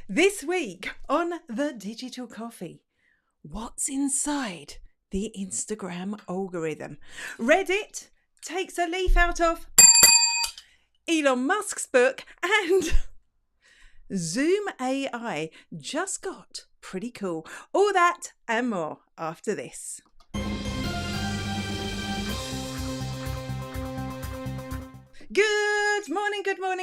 This week on The Digital Coffee, what's inside the Instagram algorithm? Reddit takes a leaf out of Elon Musk's book, and Zoom AI just got pretty cool. All that and more after this.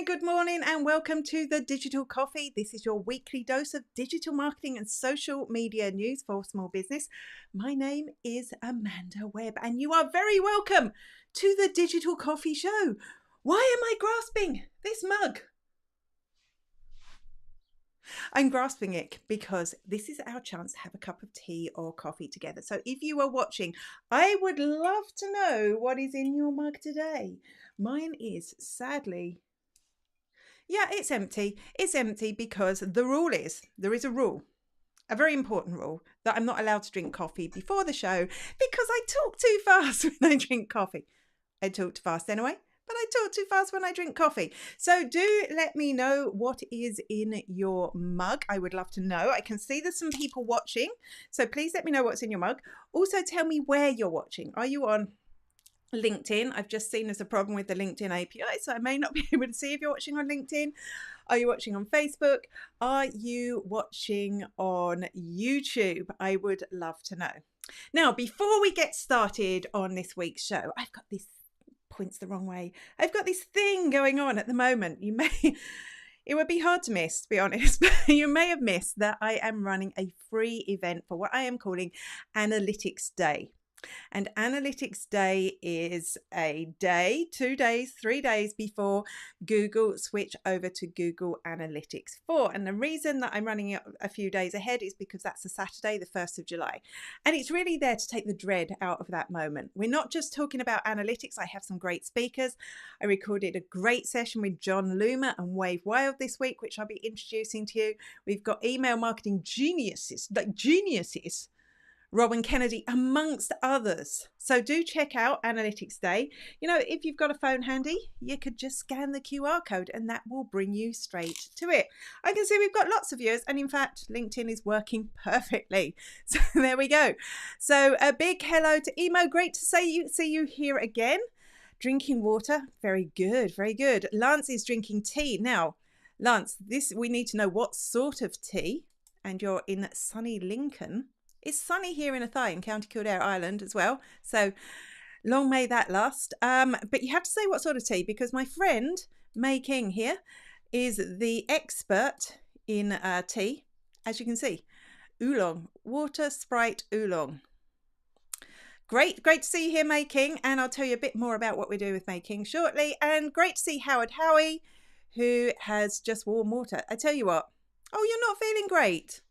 Good morning, and welcome to The Digital Coffee. This is your weekly dose of digital marketing and social media news for small business. My name is Amanda Webb, and you are very welcome to The Digital Coffee Show. Why am I grasping this mug? I'm grasping it because this is our chance to have a cup of tea or coffee together. So if you are watching, I would love to know what is in your mug today. Mine is sadly, it's empty. It's empty because there is a rule, a very important rule, that I'm not allowed to drink coffee before the show because I talk too fast when I drink coffee. I talk too fast anyway, but I talk too fast when I drink coffee. So do let me know what is in your mug. I would love to know. I can see there's some people watching, so please let me know what's in your mug. Also tell me where you're watching. Are you on LinkedIn? I've just seen there's a problem with the LinkedIn API, so I may not be able to see if you're watching on LinkedIn. Are you watching on Facebook? Are you watching on YouTube? I would love to know. Now, before we get started on this week's show, I've got this points the wrong way. I've got this thing going on at the moment. It would be hard to miss, to be honest, but you may have missed that I am running a free event for what I am calling Analytics Day. And Analytics Day is a day, 2 days, 3 days before Google switch over to Google Analytics 4. And the reason that I'm running it a few days ahead is because that's a Saturday, the 1st of July. And it's really there to take the dread out of that moment. We're not just talking about analytics. I have some great speakers. I recorded a great session with John Loomer and Wave Wild this week, which I'll be introducing to you. We've got email marketing geniuses, Robin Kennedy, amongst others. So do check out Analytics Day. You know, if you've got a phone handy, you could just scan the QR code and that will bring you straight to it. I can see we've got lots of viewers, and in fact, LinkedIn is working perfectly. So there we go. So a big hello to Emo. Great to see you here again. Drinking water. Very good, very good. Lance is drinking tea. Now, Lance, we need to know what sort of tea, and you're in sunny Lincoln. It's sunny here in Athy in County Kildare, Ireland as well. So long may that last. But you have to say what sort of tea, because my friend May King here is the expert in tea. As you can see, oolong, water Sprite oolong. Great to see you here, May King. And I'll tell you a bit more about what we're doing with May King shortly. And great to see Howard Howie, who has just warm water. I tell you what, you're not feeling great.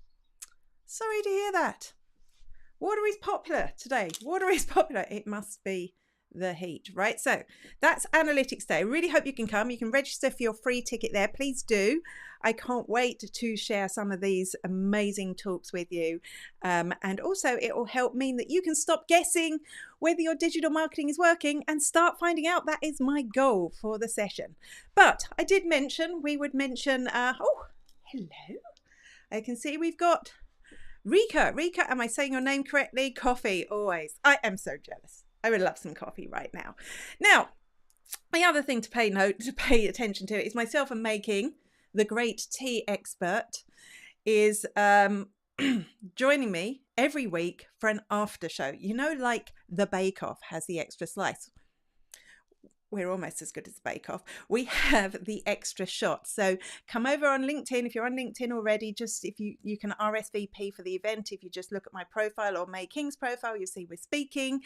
Sorry to hear that. Water is popular today. Water is popular. It must be the heat, right? So that's Analytics Day. I really hope you can come. You can register for your free ticket there. Please do. I can't wait to share some of these amazing talks with you. And also it will help mean that you can stop guessing whether your digital marketing is working and start finding out. That is my goal for the session. But I did mention, we would mention, hello. I can see we've got Rika, am I saying your name correctly? Coffee, always. I am so jealous. I would love some coffee right now. Now, the other thing to pay attention to is myself and May King, the great tea expert, is joining me every week for an after show. You know, like the Bake Off has the extra slice. We're almost as good as the Bake Off. We have the extra shot. So come over on LinkedIn. If you're on LinkedIn already, just if you can RSVP for the event. If you just look at my profile or May King's profile, you'll see we're speaking,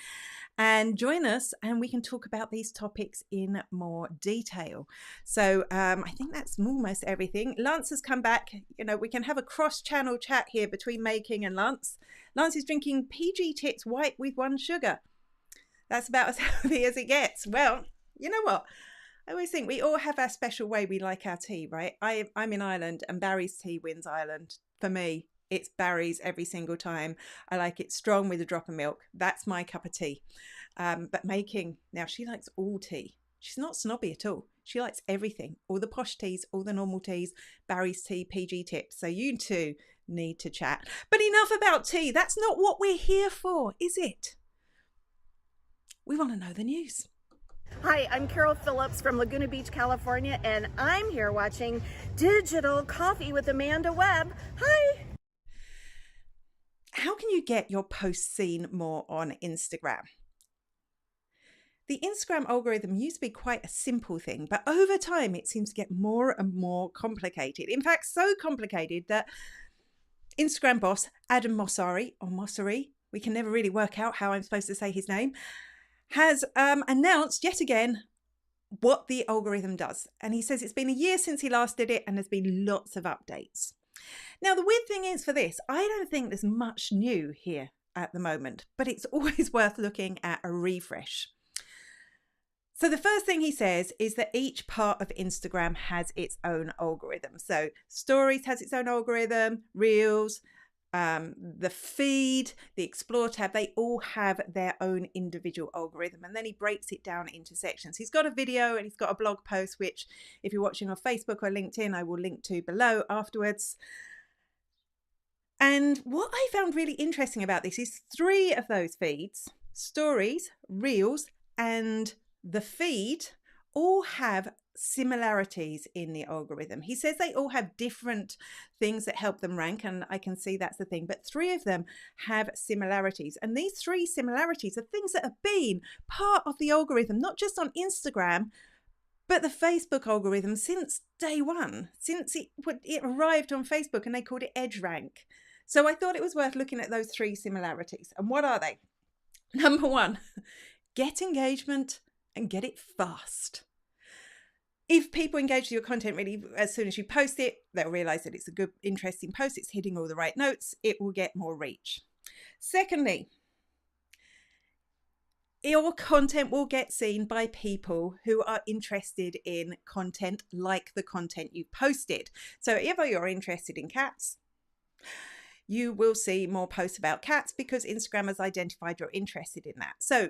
and join us and we can talk about these topics in more detail. So I think that's almost everything. Lance has come back. You know, we can have a cross-channel chat here between May King and Lance. Lance is drinking PG Tits white with 1 sugar. That's about as healthy as it gets. Well, you know what? I always think we all have our special way we like our tea, right? I'm in Ireland, and Barry's tea wins Ireland. For me, it's Barry's every single time. I like it strong with a drop of milk. That's my cup of tea. But May King, now she likes all tea. She's not snobby at all. She likes everything, all the posh teas, all the normal teas, Barry's tea, PG tips. So you two need to chat. But enough about tea. That's not what we're here for, is it? We want to know the news. Hi, I'm Carol Phillips from Laguna Beach, California, and I'm here watching Digital Coffee with Amanda Webb. Hi! How can you get your posts seen more on Instagram? The Instagram algorithm used to be quite a simple thing, but over time it seems to get more and more complicated. In fact, so complicated that Instagram boss Adam Mosseri, we can never really work out how I'm supposed to say his name, has announced yet again what the algorithm does. And he says it's been a year since he last did it and there's been lots of updates. Now, the weird thing is for this, I don't think there's much new here at the moment, but it's always worth looking at a refresh. So the first thing he says is that each part of Instagram has its own algorithm. So Stories has its own algorithm, Reels, the feed, the Explore tab, they all have their own individual algorithm. And then he breaks it down into sections. He's got a video and he's got a blog post, which if you're watching on Facebook or LinkedIn, I will link to below afterwards. And what I found really interesting about this is 3 of those feeds, Stories, Reels, and the feed, all have similarities in the algorithm. He says they all have different things that help them rank, and I can see that's the thing, but 3 of them have similarities. And these 3 similarities are things that have been part of the algorithm, not just on Instagram, but the Facebook algorithm since day one, since it arrived on Facebook, and they called it Edge Rank. So I thought it was worth looking at those 3 similarities. And what are they? Number 1, get engagement and get it fast. If people engage with your content really as soon as you post it, they'll realize that it's a good, interesting post. It's hitting all the right notes. It will get more reach. Secondly, your content will get seen by people who are interested in content like the content you posted. So if you're interested in cats, you will see more posts about cats because Instagram has identified you're interested in that. So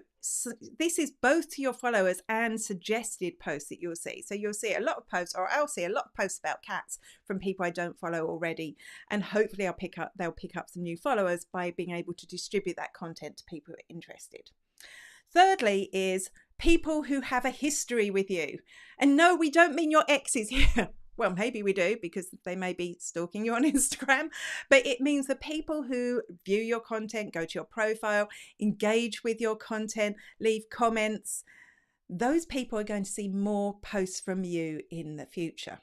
this is both to your followers and suggested posts that you'll see. So you'll see a lot of posts, or I'll see a lot of posts about cats from people I don't follow already. And hopefully they'll pick up some new followers by being able to distribute that content to people who are interested. Thirdly is people who have a history with you. And no, we don't mean your exes here. Well, maybe we do because they may be stalking you on Instagram, but it means the people who view your content, go to your profile, engage with your content, leave comments, those people are going to see more posts from you in the future.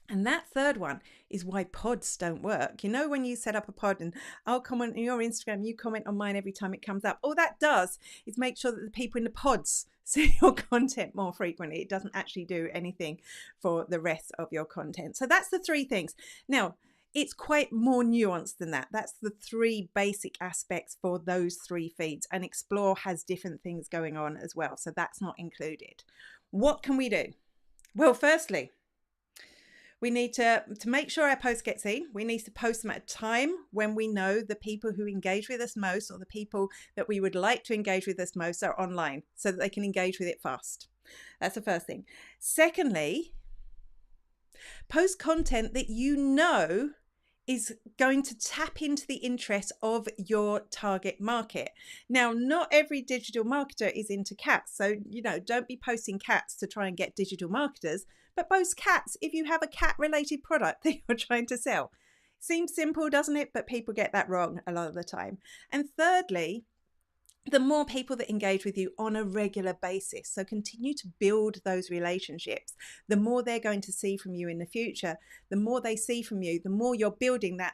And that third one is why pods don't work. You know, when you set up a pod and I'll comment on your Instagram, you comment on mine every time it comes up. All that does is make sure that the people in the pods see your content more frequently. It doesn't actually do anything for the rest of your content. So that's the 3 things. Now, it's quite more nuanced than that. That's the 3 basic aspects for those 3 feeds. And Explore has different things going on as well. So that's not included. What can we do? Well, firstly, we need to make sure our posts get seen. We need to post them at a time when we know the people who engage with us most, or the people that we would like to engage with us most, are online so that they can engage with it fast. That's the first thing. Secondly, post content that you know is going to tap into the interest of your target market. Now, not every digital marketer is into cats. So, don't be posting cats to try and get digital marketers, but post cats if you have a cat related product that you're trying to sell. Seems simple, doesn't it? But people get that wrong a lot of the time. And thirdly, the more people that engage with you on a regular basis, so continue to build those relationships, the more they're going to see from you in the future. The more they see from you, the more you're building that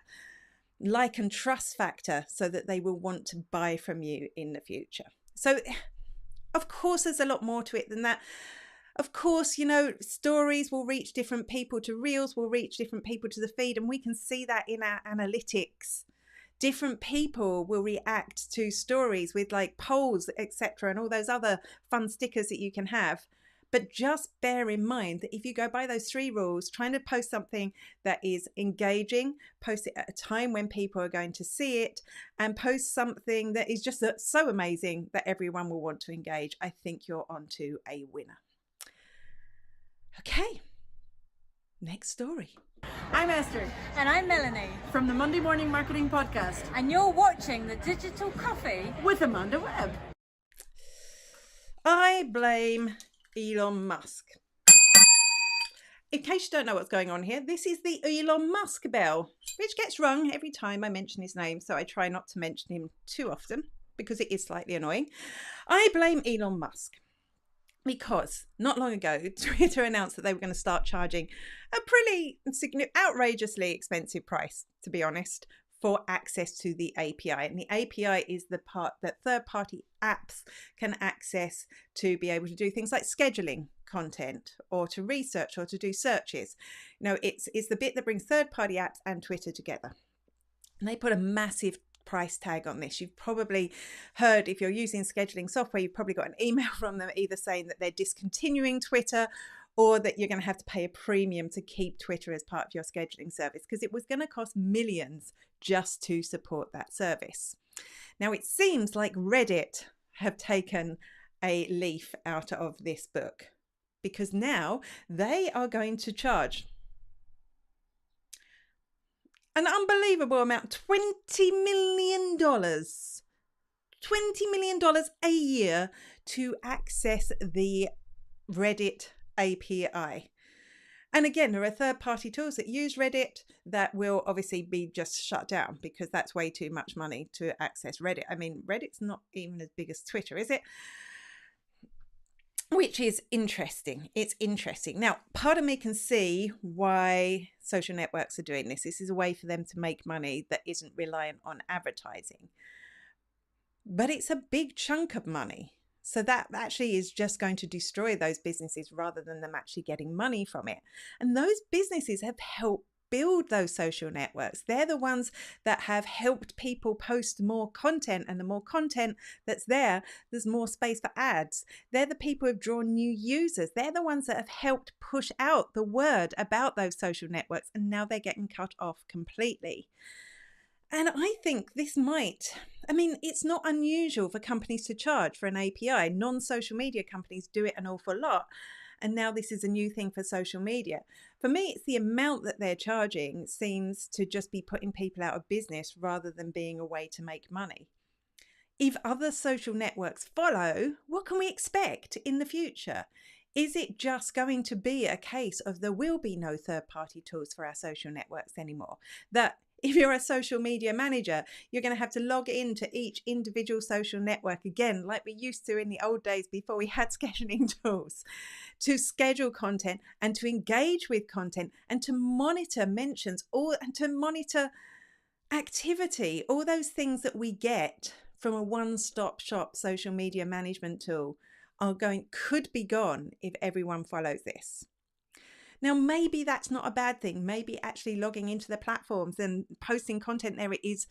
like and trust factor so that they will want to buy from you in the future. So of course, there's a lot more to it than that. Of course, Stories will reach different people to Reels, will reach different people to the feed, and we can see that in our analytics. Different people will react to Stories with like polls, etc., and all those other fun stickers that you can have. But just bear in mind that if you go by those 3 rules, trying to post something that is engaging, post it at a time when people are going to see it, and post something that is just so amazing that everyone will want to engage, I think you're onto a winner. Okay, next story. I'm Esther. And I'm Melanie. From the Monday Morning Marketing Podcast. And you're watching the Digital Coffee with Amanda Webb. I blame Elon Musk. In case you don't know what's going on here, this is the Elon Musk bell, which gets rung every time I mention his name, so I try not to mention him too often because it is slightly annoying. I blame Elon Musk because not long ago, Twitter announced that they were going to start charging a pretty outrageously expensive price, to be honest, for access to the API. And the API is the part that third-party apps can access to be able to do things like scheduling content or to research or to do searches. You know, it's the bit that brings third-party apps and Twitter together. And they put a massive price tag on this. You've probably heard, if you're using scheduling software, you've probably got an email from them either saying that they're discontinuing Twitter or that you're going to have to pay a premium to keep Twitter as part of your scheduling service, because it was going to cost millions just to support that service. Now, it seems like Reddit have taken a leaf out of this book, because now they are going to charge an unbelievable amount, $20 million. $20 million a year to access the Reddit API. And again, there are third-party tools that use Reddit that will obviously be just shut down because that's way too much money to access Reddit. I mean, Reddit's not even as big as Twitter, is it? Which is interesting. It's interesting. Now, part of me can see why social networks are doing this. This is a way for them to make money that isn't reliant on advertising. But it's a big chunk of money. So that actually is just going to destroy those businesses rather than them actually getting money from it. And those businesses have helped build those social networks. They're the ones that have helped people post more content, and the more content that's there, there's more space for ads. They're the people who have drawn new users. They're the ones that have helped push out the word about those social networks, and now they're getting cut off completely. And I think this it's not unusual for companies to charge for an API. Non-social media companies do it an awful lot. And now this is a new thing for social media. For me, it's the amount that they're charging seems to just be putting people out of business rather than being a way to make money. If other social networks follow, what can we expect in the future? Is it just going to be a case of there will be no third-party tools for our social networks anymore? That if you're a social media manager, you're going to have to log into each individual social network again, like we used to in the old days before we had scheduling tools, to schedule content and to engage with content and to monitor mentions and to monitor activity. All those things that we get from a one-stop shop social media management tool could be gone if everyone follows this. Now, maybe that's not a bad thing. Maybe actually logging into the platforms and posting content there is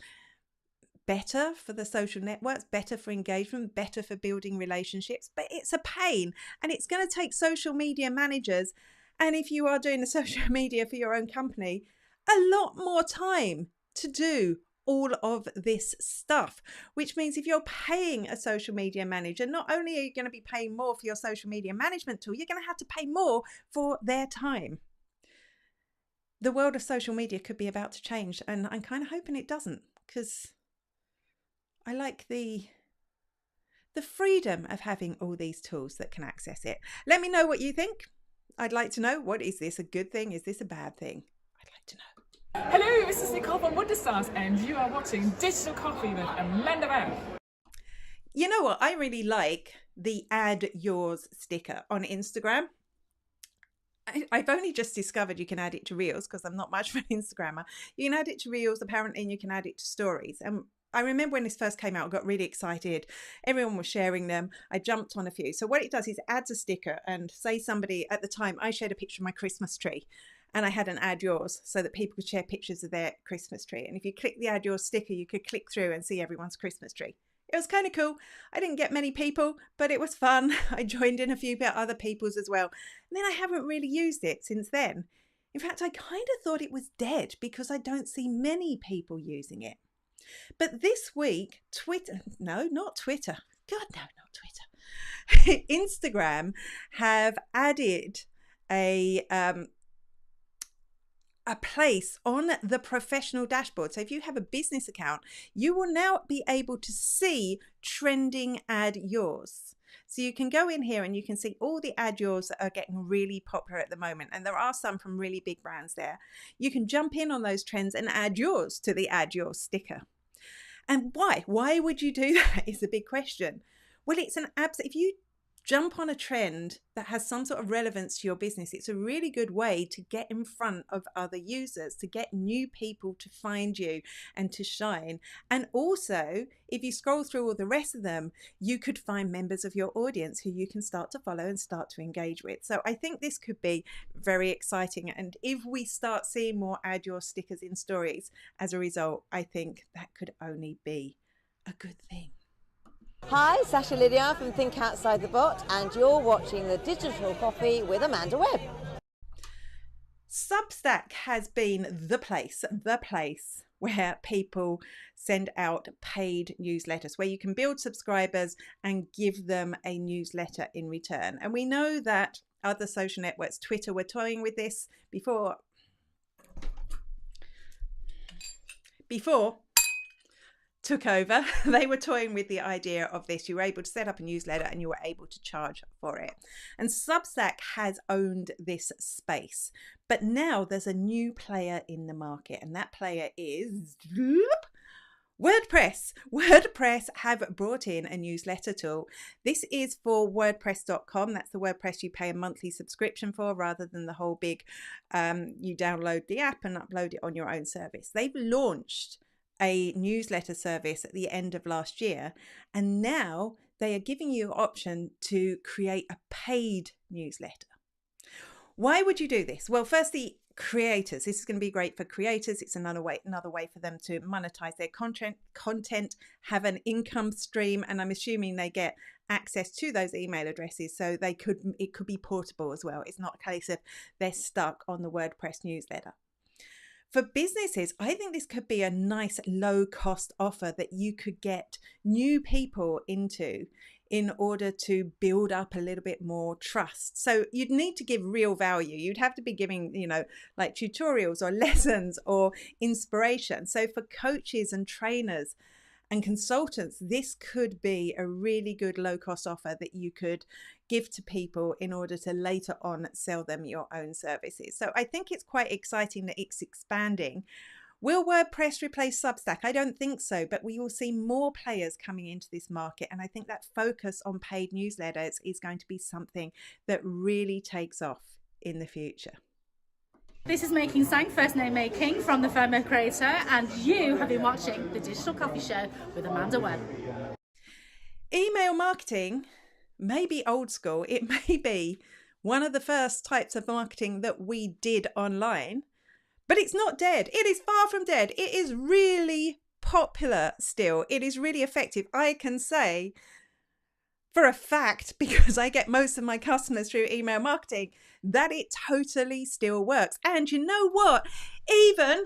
better for the social networks, better for engagement, better for building relationships. But it's a pain, and it's going to take social media managers, and if you are doing the social media for your own company, a lot more time to do all of this stuff, which means if you're paying a social media manager, not only are you going to be paying more for your social media management tool, you're going to have to pay more for their time. The world of social media could be about to change, and I'm kind of hoping it doesn't, because I like the freedom of having all these tools that can access it. Let me know what you think. I'd like to know, is this a good thing? Is this a bad thing? I'd like to know. Hello, this is Nicole from Wonderstars, and you are watching Digital Coffee with Amanda Webb. You know what? I really like the Add Yours sticker on Instagram. I've only just discovered you can add it to Reels because I'm not much of an Instagrammer. You can add it to Reels apparently, and you can add it to Stories. And I remember when this first came out, I got really excited. Everyone was sharing them. I jumped on a few. So what it does is it adds a sticker, and say somebody, at the time I shared a picture of my Christmas tree, and I had an Add Yours so that people could share pictures of their Christmas tree. And if you click the Add Yours sticker, you could click through and see everyone's Christmas tree. It was kind of cool. I didn't get many people, but it was fun. I joined in a few other people's as well. And then I haven't really used it since then. In fact, I kind of thought it was dead because I don't see many people using it. But this week, not Twitter. God, no, not Twitter. Instagram have added a place on the professional dashboard. So if you have a business account, you will now be able to see trending ad yours. So you can go in here and you can see all the ad yours that are getting really popular at the moment. And there are some from really big brands there. You can jump in on those trends and add yours to the add yours sticker. And why? Why would you do that is the big question. Well, it's an if you jump on a trend that has some sort of relevance to your business, it's a really good way to get in front of other users, to get new people to find you and to shine. And also, if you scroll through all the rest of them, you could find members of your audience who you can start to follow and start to engage with. So I think this could be very exciting. And if we start seeing more add your stickers in stories as a result, I think that could only be a good thing. Hi, Sasha Lydia from Think Outside the Bot, and you're watching the Digital Coffee with Amanda Webb. Substack has been the place where people send out paid newsletters, where you can build subscribers and give them a newsletter in return. And we know that other social networks, Twitter, were toying with this before took over. They were toying with the idea of this. You were able to set up a newsletter and you were able to charge for it. And Substack has owned this space. But now there's a new player in the market, and that player is WordPress. WordPress have brought in a newsletter tool. This is for WordPress.com. That's the WordPress you pay a monthly subscription for, rather than the whole big, you download the app and upload it on your own service. They've launched a newsletter service at the end of last year, and now they are giving you an option to create a paid newsletter. Why would you do this? Well, firstly, creators. This is going to be great for creators. It's another way for them to monetize their content, have an income stream, and I'm assuming they get access to those email addresses, so it could be portable as well. It's not a case of they're stuck on the WordPress newsletter. For businesses, I think this could be a nice low-cost offer that you could get new people into in order to build up a little bit more trust. So you'd need to give real value. You'd have to be giving, like tutorials or lessons or inspiration. So for coaches and trainers and consultants, this could be a really good low-cost offer that you could give to people in order to later on sell them your own services. So I think it's quite exciting that it's expanding. Will WordPress replace Substack? I don't think so, but we will see more players coming into this market. And I think that focus on paid newsletters is going to be something that really takes off in the future. This is Making Sang, first name Making, from the Firma Creator, and you have been watching the Digital Coffee Show with Amanda Webb. Email marketing may be old school. It may be one of the first types of marketing that we did online, but it's not dead. It is far from dead. It is really popular still. It is really effective. I can say for a fact, because I get most of my customers through email marketing, that it totally still works. And you know what? Even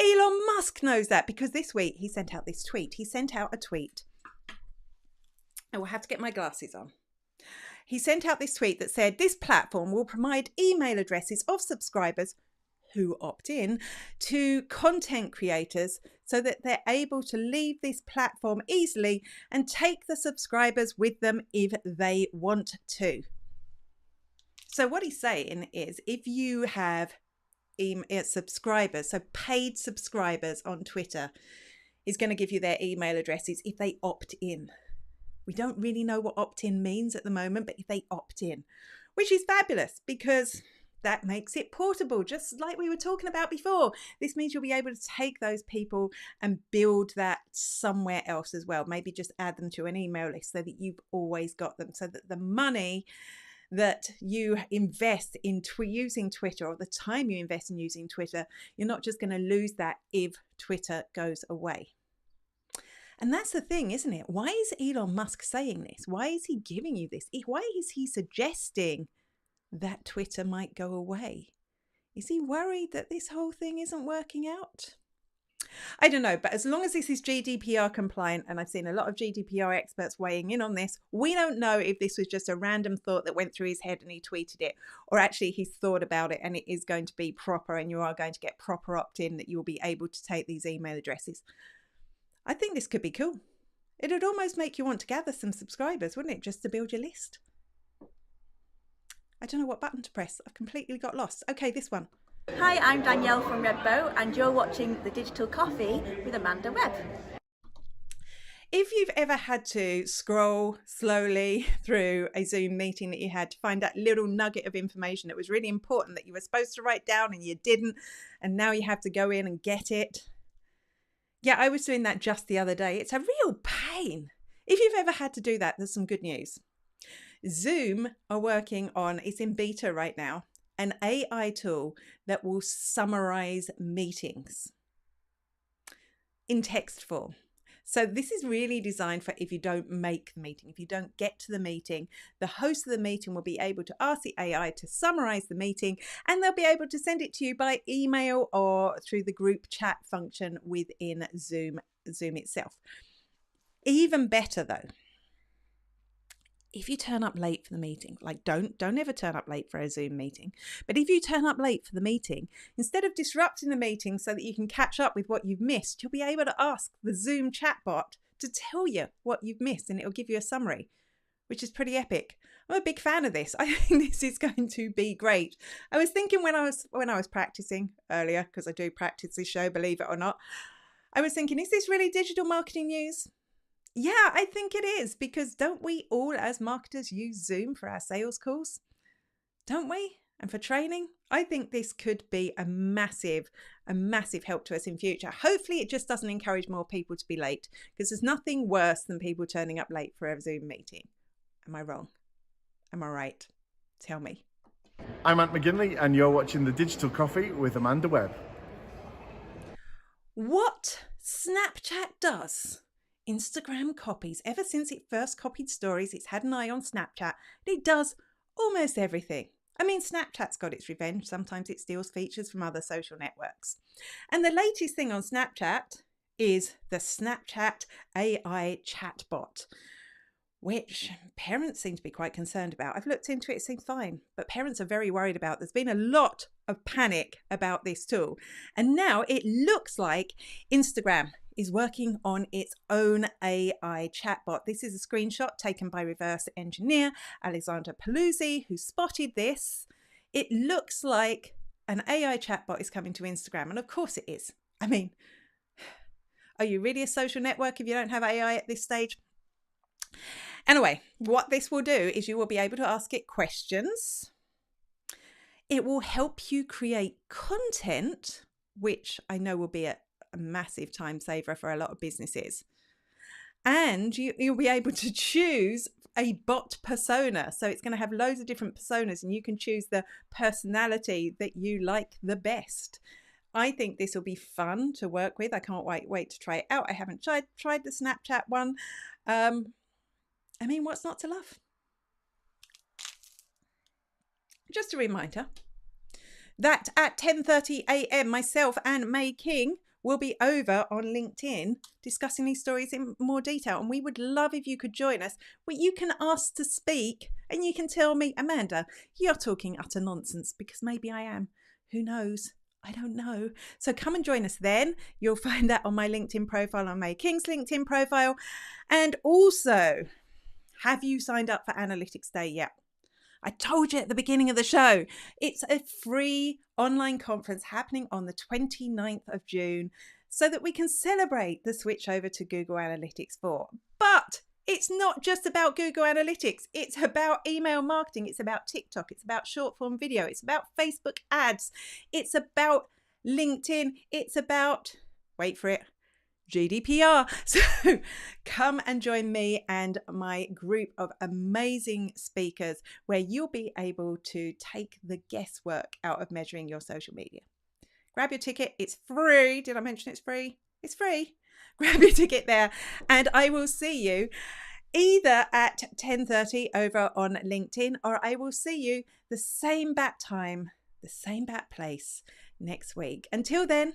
Elon Musk knows that, because this week he sent out this tweet. He sent out a tweet. I will have to get my glasses on. He sent out this tweet that said, this platform will provide email addresses of subscribers who opt in to content creators so that they're able to leave this platform easily and take the subscribers with them if they want to. So what he's saying is, if you have subscribers, so paid subscribers on Twitter, is going to give you their email addresses if they opt in. We don't really know what opt-in means at the moment, but if they opt in, which is fabulous, because that makes it portable, just like we were talking about before. This means you'll be able to take those people and build that somewhere else as well. Maybe just add them to an email list so that you've always got them, so that the money that you invest in using Twitter, or the time you invest in using Twitter, you're not just going to lose that if Twitter goes away. And that's the thing, isn't it? Why is Elon Musk saying this? Why is he giving you this? Why is he suggesting that Twitter might go away? Is he worried that this whole thing isn't working out? I don't know, but as long as this is GDPR compliant, and I've seen a lot of GDPR experts weighing in on this, we don't know if this was just a random thought that went through his head and he tweeted it, or actually he's thought about it and it is going to be proper and you are going to get proper opt-in that you'll be able to take these email addresses. I think this could be cool. It'd almost make you want to gather some subscribers, wouldn't it, just to build your list? I don't know what button to press. I've completely got lost. Okay, this one. Hi, I'm Danielle from Redbow, and you're watching The Digital Coffee with Amanda Webb. If you've ever had to scroll slowly through a Zoom meeting that you had to find that little nugget of information that was really important that you were supposed to write down and you didn't, and now you have to go in and get it. Yeah, I was doing that just the other day. It's a real pain. If you've ever had to do that, there's some good news. Zoom are working on, it's in beta right now, an AI tool that will summarize meetings in text form. So this is really designed for if you don't make the meeting, if you don't get to the meeting, the host of the meeting will be able to ask the AI to summarize the meeting, and they'll be able to send it to you by email or through the group chat function within Zoom itself. Even better though, if you turn up late for the meeting, like don't ever turn up late for a Zoom meeting, but if you turn up late for the meeting, instead of disrupting the meeting so that you can catch up with what you've missed, you'll be able to ask the Zoom chatbot to tell you what you've missed and it'll give you a summary, which is pretty epic. I'm a big fan of this. I think this is going to be great. I was thinking when I was practicing earlier, because I do practice this show, believe it or not, I was thinking, is this really digital marketing news? Yeah, I think it is, because don't we all as marketers use Zoom for our sales calls? Don't we? And for training? I think this could be a massive help to us in future. Hopefully it just doesn't encourage more people to be late, because there's nothing worse than people turning up late for a Zoom meeting. Am I wrong? Am I right? Tell me. I'm Ant McGinley and you're watching The Digital Coffee with Amanda Webb. What Snapchat does, Instagram copies. Ever since it first copied stories, it's had an eye on Snapchat. It does almost everything. I mean, Snapchat's got its revenge. Sometimes it steals features from other social networks. And the latest thing on Snapchat is the Snapchat AI Chatbot, which parents seem to be quite concerned about. I've looked into it, it seems fine, but parents are very worried about. There's been a lot of panic about this tool. And now it looks like Instagram is working on its own AI chatbot. This is a screenshot taken by reverse engineer Alexander Paluzzi, who spotted this. It looks like an AI chatbot is coming to Instagram, and of course it is. I mean, are you really a social network if you don't have AI at this stage? Anyway, what this will do is you will be able to ask it questions. It will help you create content, which I know will be a massive time saver for a lot of businesses. And you'll be able to choose a bot persona. So it's going to have loads of different personas and you can choose the personality that you like the best. I think this will be fun to work with. I can't wait to try it out. I haven't tried the Snapchat one. I mean, what's not to love? Just a reminder that at 10:30 a.m. myself and May King will be over on LinkedIn discussing these stories in more detail. And we would love if you could join us. Well, you can ask to speak and you can tell me, Amanda, you're talking utter nonsense, because maybe I am. Who knows? I don't know. So come and join us then. You'll find that on my LinkedIn profile, on May King's LinkedIn profile. And also, have you signed up for Analytics Day yet? I told you at the beginning of the show, it's a free online conference happening on the 29th of June so that we can celebrate the switch over to Google Analytics 4. But it's not just about Google Analytics. It's about email marketing. It's about TikTok. It's about short form video. It's about Facebook ads. It's about LinkedIn. It's about, wait for it, GDPR. So come and join me and my group of amazing speakers where you'll be able to take the guesswork out of measuring your social media. Grab your ticket. It's free. Did I mention it's free? It's free. Grab your ticket there and I will see you either at 10:30 over on LinkedIn, or I will see you the same bat time, the same bat place next week. Until then,